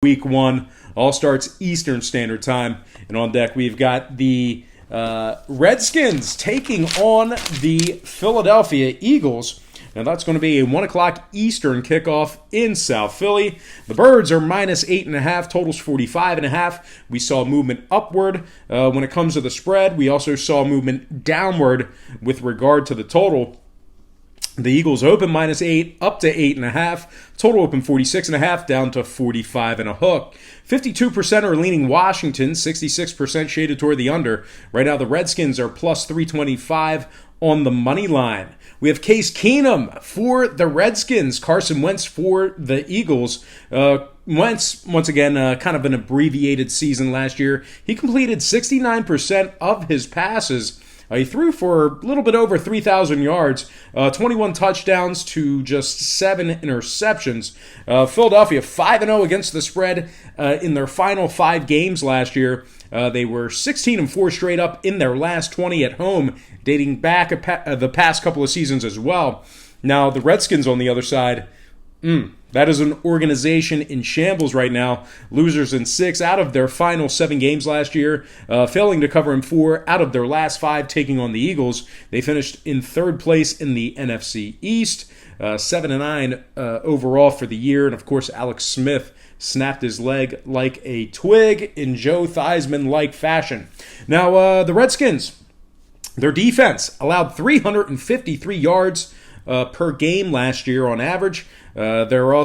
Week 1 all starts Eastern Standard Time. And on deck, we've got the Redskins taking on the Philadelphia Eagles. Now, that's going to be a 1 o'clock Eastern kickoff in South Philly. The Birds are minus 8.5, totals 45.5. We saw movement upward when it comes to the spread. We also saw movement downward with regard to the total. The Eagles open minus 8, up to 8.5. Total open 46.5, down to 45 and a hook. 52% are leaning Washington, 66% shaded toward the under. Right now, the Redskins are plus 325 on the money line. We have Case Keenum for the Redskins, Carson Wentz for the Eagles. Wentz, once again, kind of an abbreviated season last year. He completed 69% of his passes. He threw for a little bit over 3,000 yards, 21 touchdowns to just 7 interceptions. Philadelphia 5-0 against the spread in their final 5 games last year. They were 16-4 straight up in their last 20 at home, dating back the past couple of seasons as well. Now, the Redskins on the other side, that is an organization in shambles right now. Losers in 6 out of their final 7 games last year, failing to cover in 4 out of their last 5, taking on the Eagles. They finished in 3rd place in the NFC East, 7-9 overall for the year. And of course, Alex Smith snapped his leg like a twig in Joe Theismann-like fashion. Now, the Redskins, their defense allowed 353 yards per game last year on average. They were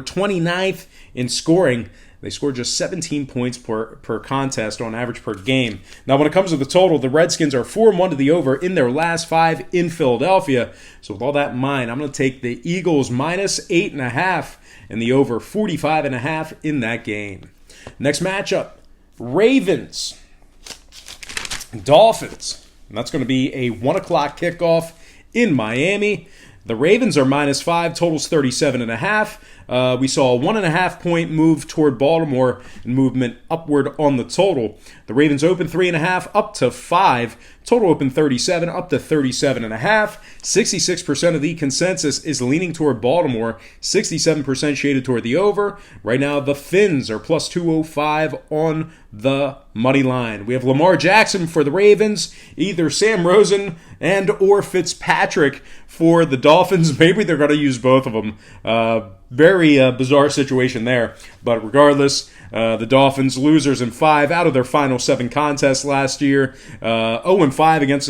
29th in scoring. They scored just 17 points per contest on average per game. Now, when it comes to the total, the Redskins are 4-1 to the over in their last 5 in Philadelphia. So with all that in mind, I'm going to take the Eagles minus 8.5 and the over 45.5 in that game. Next matchup, Ravens, Dolphins. And that's going to be a 1 o'clock kickoff in Miami. The Ravens are minus 5, totals 37.5. We saw a 1.5 point move toward Baltimore and movement upward on the total. The Ravens open 3.5 up to 5. Total open 37 up to 37.5. 66% of the consensus is leaning toward Baltimore. 67% shaded toward the over. Right now, the Fins are plus 205 on the money line. We have Lamar Jackson for the Ravens, either Sam Rosen and or Fitzpatrick for the Dolphins. Maybe they're going to use both of them. Very bizarre situation there. But regardless, the Dolphins losers in 5 out of their final 7 contests last year. 0-5 against